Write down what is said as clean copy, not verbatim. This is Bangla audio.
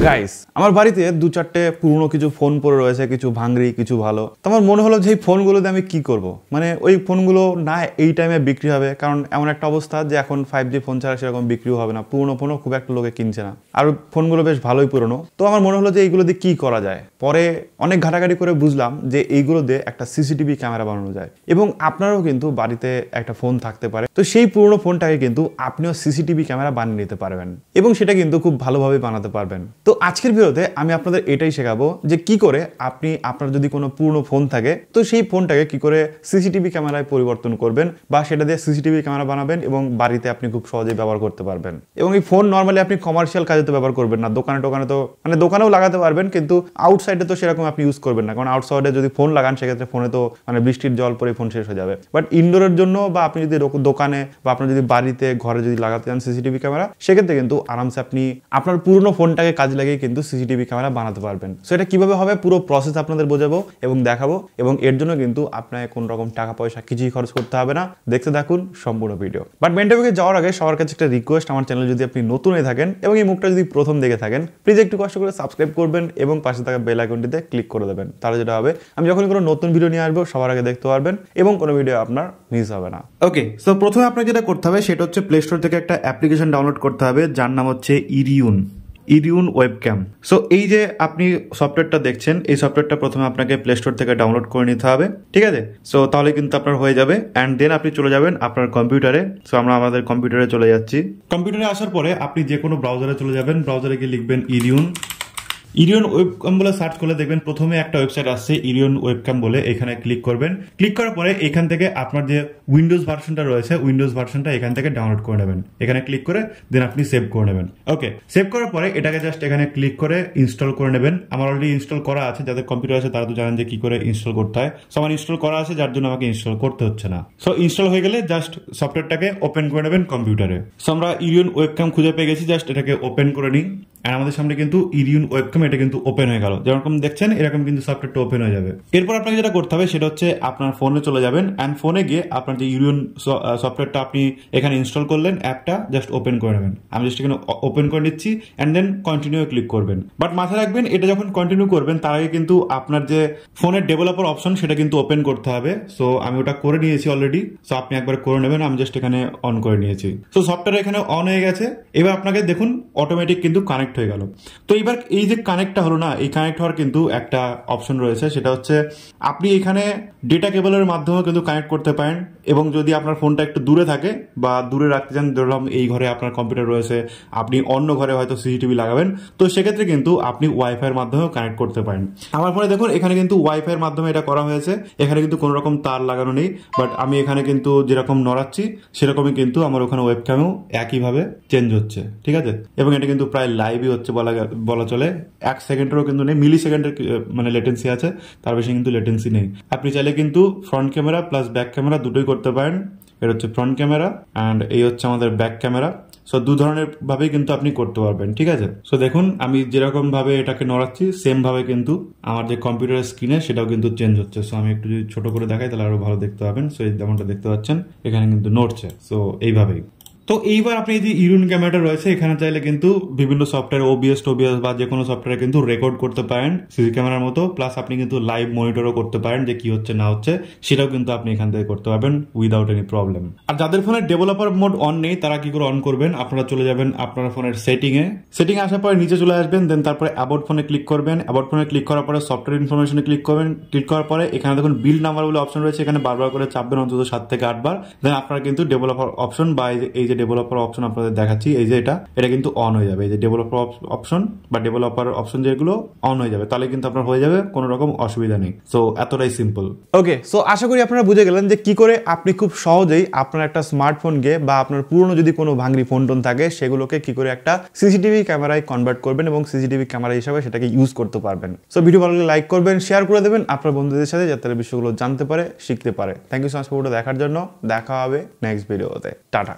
গাইস আমার বাড়িতে দু চারটে পুরনো কিছু ফোন পড়ে রয়েছে, কিছু ভাঙড়ি কিছু ভালো। তো আমার মনে হলো যে এই ফোনগুলো দিয়ে আমি কি করব, মানে ওই ফোনগুলো না এই টাইমে বিক্রি হবে, কারণ এমন একটা অবস্থা যে এখন 5G ফোন ছাড়া সেরকম বিক্রিও হবে না, পুরনো ফোনও খুব একটা লোকে কিনছে না, আর ফোনগুলো বেশ ভালোই পুরনো। তো আমার মনে হলো যে এইগুলো দিয়ে কি করা যায়। পরে অনেক ঘাটাঘাটি করে বুঝলাম যে এইগুলো দিয়ে একটা সিসিটিভি ক্যামেরা বানানো যায়, এবং আপনারও কিন্তু বাড়িতে একটা ফোন থাকতে পারে। তো সেই পুরনো ফোনটাকে কিন্তু আপনিও সিসিটিভি ক্যামেরা বানিয়ে নিতে পারবেন, এবং সেটা কিন্তু খুব ভালোভাবে বানাতে পারবেন। তো আজকের ভিডিওতে আমি আপনাদের এটাই শেখাবো যে কি করে আপনি আপনার যদি কোনো পুরনো ফোন থাকে তো সেই ফোনটাকে কি করে সিসিটিভি ক্যামেরায় পরিবর্তন করবেন, বা সেটা দিয়ে সিসিটিভি ক্যামেরা বানাবেন এবং বাড়িতে আপনি খুব সহজেই ব্যবহার করতে পারবেন। এবং এই ফোন নর্মালি আপনি কমার্শিয়াল কাজে তো ব্যবহার করবেন না, দোকানে তো মানে দোকানেও লাগাতে পারবেন, কিন্তু আউটসাইডে তো সেরকম আপনি ইউজ করবেন না, কারণ আউটসাইডে যদি ফোন লাগান সেক্ষেত্রে ফোনে তো মানে বৃষ্টির জল পরে ফোন শেষ হয়ে যাবে। বাট ইনডোরের জন্য বা আপনি যদি দোকানে বা আপনার যদি বাড়িতে ঘরে যদি লাগাতে চান সিসিটিভি ক্যামেরা, সেক্ষেত্রে কিন্তু আরামসে আপনি আপনার পুরনো ফোনটাকে কাজে লাগিয়ে কিন্তু সিসিটিভি ক্যামেরা বানাতে পারবেন। সো এটা কিভাবে হবে পুরো প্রসেস আপনাদের বোঝাবো এবং দেখাবো, এবং এর জন্য কিন্তু আপনাকে কোনো রকম টাকা পয়সা কিছুই খরচ করতে হবে না। দেখতে থাকুন সম্পূর্ণ ভিডিও। বাট মেন টপিকে যাওয়ার আগে সবার কাছে একটা রিকোয়েস্ট, আমার চ্যানেল যদি আপনি নতুন হয়ে থাকেন এবং এই মুখটা যদি প্রথম দেখে থাকেন, প্লিজ একটু কষ্ট করে সাবস্ক্রাইব করবেন এবং পাশে থাকা বেল আইকনটিতে ক্লিক করে দেবেন। তাহলে যেটা হবে আমি যখন কোনো নতুন ভিডিও নিয়ে আসবো সবার আগে দেখতে পারবেন এবং কোনো ভিডিও আপনার মিস হবে না। ওকে, সো প্রথমে আপনাকে যেটা করতে হবে সেটা হচ্ছে প্লে স্টোর থেকে একটা অ্যাপ্লিকেশন ডাউনলোড করতে হবে যার নাম হচ্ছে ইরিউন ওয়েবক্যাম। সো এই যে আপনি সফটওয়্যারটা দেখছেন, এই সফটওয়্যারটা প্রথমে আপনাকে প্লে স্টোর থেকে ডাউনলোড করে নিতে হবে, ঠিক আছে? সো তাহলে কিন্তু আপনার হয়ে যাবে, অ্যান্ড দেন আপনি চলে যাবেন আপনার কম্পিউটারে। সো আমরা আমাদের কম্পিউটারে চলে যাচ্ছি। কম্পিউটারে আসার পরে আপনি যে কোনো ব্রাউজারে চলে যাবেন, ব্রাউজারে গিয়ে লিখবেন ইরিউন ওয়েবক্যাম বলে সার্চ করলে দেখবেন প্রথমে একটা ওয়েবসাইট আসছে ইরিউন ওয়েবক্যাম বলে, এখানে ক্লিক করবেন। ক্লিক করার পরে এখান থেকে আপনার যে উইন্ডোজ ভার্সনটা রয়েছে উইন্ডোজ ভার্সনটা এখান থেকে ডাউনলোড করে নেবেন। এখানে ক্লিক করে দেন আপনি সেভ করে নেবেন। ওকে, সেভ করার পরে এটাকে জাস্ট এখানে ক্লিক করে ইনস্টল করে নেবেন। আমার অলরেডি ইনস্টল করা আছে, যাদের কম্পিউটার আছে তারা তো জানেন যে কি করে ইনস্টল করতে হয়। সো আমার ইনস্টল করা আছে যার জন্য আমাকে ইনস্টল করতে হচ্ছে না। সো ইনস্টল হয়ে গেলে জাস্ট সফটওয়্যারটাকে ওপেন করে নেবেন কম্পিউটারে। সো আমরা ইরিউন ওয়েবক্যাম খুঁজে পেয়ে গেছি, জাস্ট এটাকে ওপেন করে নিই। আর আমাদের সামনে কিন্তু ইরিউন ওয়েবক্যাম এটা কিন্তু ওপেন হয়ে গেল, যেরকম দেখছেন এরকম কিন্তু সফটওয়্যারটা ওপেন হয়ে যাবে। এরপর আপনাকে যেটা করতে হবে সেটা হচ্ছে আপনার ফোনে চলে যাবেন, অ্যান্ড ফোনে গিয়ে আপনার যে ইরিউন সফটওয়্যারটা আপনি এখানে ইনস্টল করলেন অ্যাপটা জাস্ট ওপেন করে নেবেন। আমি জাস্ট এখানে ওপেন করে নিচ্ছি, অ্যান্ড দেন কন্টিনিউ ক্লিক করবেন। বাট মাথায় রাখবেন এটা যখন কন্টিনিউ করবেন তার আগে কিন্তু আপনার যে ফোনের ডেভেলপার অপশন সেটা কিন্তু ওপেন করতে হবে। সো আমি ওটা করে নিয়েছি অলরেডি, সো আপনি একবার করে নেবেন। আমি জাস্ট এখানে অন করে নিয়েছি। সো সফটওয়্যার এখানে অন হয়ে গেছে। এবার আপনাকে দেখুন অটোমেটিক কিন্তু কানেক্ট হয়ে গেল। তো এবার এই যে কানেক্টটা হলো না, এই কানেক্ট হওয়ার কিন্তু একটা অপশন রয়েছে, সেটা হচ্ছে আপনি এখানে ডেটা কেবলের মাধ্যমে কিন্তু কানেক্ট করতে পারেন, এবং যদি আপনার ফোনটা একটু দূরে থাকে বা দূরে রাখতে চান, ধরলাম এই ঘরে আপনার কম্পিউটার রয়েছে, আপনি অন্য ঘরে হয়তো সিসিটিভি লাগাবেন, তো সেক্ষেত্রে কিন্তু আপনি ওয়াইফাই এর মাধ্যমেও কানেক্ট করতে পারেন। আমার ফোনে দেখুন এখানে কিন্তু ওয়াইফাই এর মাধ্যমে এটা করা হয়েছে, এখানে কিন্তু কোনো রকম তার লাগানো নেই। বাট আমি এখানে কিন্তু যেরকম নড়াচ্ছি সেরকমই কিন্তু আমার ওখানে ওয়েবক্যামেও একইভাবে চেঞ্জ হচ্ছে, ঠিক আছে? এবং এটা কিন্তু প্রায় লাইভই হচ্ছে বলা চলে। 1 সেকেন্ডেরও কিন্তু নেই, মিলি সেকেন্ডের মানে লেটেন্সি আছে, তার বেশি কিন্তু লেটেন্সি নেই। আপনি চাইলে কিন্তু front camera plus back camera দুটোই করতে পারেন। এটা হচ্ছে ফ্রন্ট ক্যামেরা অ্যান্ড এই হচ্ছে আমাদের ব্যাক ক্যামেরা। সো দু ধরনের ভাবেই কিন্তু আপনি করতে পারবেন, ঠিক আছে? সো দেখুন আমি যেরকম ভাবে এটাকে নড়াচ্ছি সেম ভাবে কিন্তু আমার যে কম্পিউটারের স্ক্রিনে সেটাও কিন্তু চেঞ্জ হচ্ছে। সো আমি একটু যদি ছোট করে দেখাই তাহলে আরো ভালো দেখতে পাবেন। সো এই যেমনটা দেখতে পাচ্ছেন এখানে কিন্তু নড়ছে। সো এইভাবেই। তো এইবার আপনি যে ইরিউন ক্যামেরাটা রয়েছে এখানে চাইলে কিন্তু বিভিন্ন সফটওয়্যার ওবিএস বা যে কোনো সফটওয়্যারে কিন্তু রেকর্ড করতে পারেন সিসি ক্যামেরার মতো, প্লাস আপনি কিন্তু লাইভ মনিটরও করতে পারেন যে কি হচ্ছে না হচ্ছে, সেটাও কিন্তু আপনি এখান থেকে করতে পারবেন উইদাউট এনি প্রবলেম। আর যাদের ফোনে ডেভেলপার মোড অন নেই তারা কি করে অন করবেন, আপনারা চলে যাবেন আপনার ফোনের সেটিং আসার পরে নিচে চলে আসবেন, দেন তারপরে অ্যাবাউট ফোনে ক্লিক করবেন। অ্যাবাউট ফোনে ক্লিক করার পরে সফটওয়্যার ইনফরমেশনে ক্লিক করবেন। ক্লিক করার পরে এখানে দেখুন বিল্ড নাম্বার বলে অপশন রয়েছে, এখানে বারবার করে চাপবেন অন্তত 7 থেকে 8 বার। দেন আপনারা কিন্তু ডেভেলপার অপশন বা এই যে ডেভেলপার অপশন আপনাদের দেখাচ্ছি, এই যে এটা কিন্তু অন হয়ে যাবে। এই যে ডেভেলপার অপশন বা ডেভেলপার অপশন যেগুলো অন হয়ে যাবে, তাহলে কিন্তু আপনার হয়ে যাবে, কোনো রকম অসুবিধা নেই। সো এতটাই সিম্পল। ওকে, সো আশা করি আপনারা বুঝে গেলেন যে কি করে আপনি খুব সহজেই আপনার একটা স্মার্টফোনকে বা আপনার পুরনো যদি কোনো ভাঙড়ি ফোন টোন থাকে সেগুলোকে কি করে একটা সিসিটিভি ক্যামেরায় কনভার্ট করবেন এবং সিসিটিভি ক্যামেরা হিসাবে সেটাকে ইউজ করতে পারবেন। সো ভিডিও ভালো লাগলে লাইক করবেন, শেয়ার করে দেবেন আপনার বন্ধুদের সাথে, যাতে বিষয়গুলো জানতে পারে, শিখতে পারে। থ্যাংক ইউ সো মাচ ভিডিওটা দেখার জন্য। দেখা হবে নেক্সট ভিডিওতে। টাটা।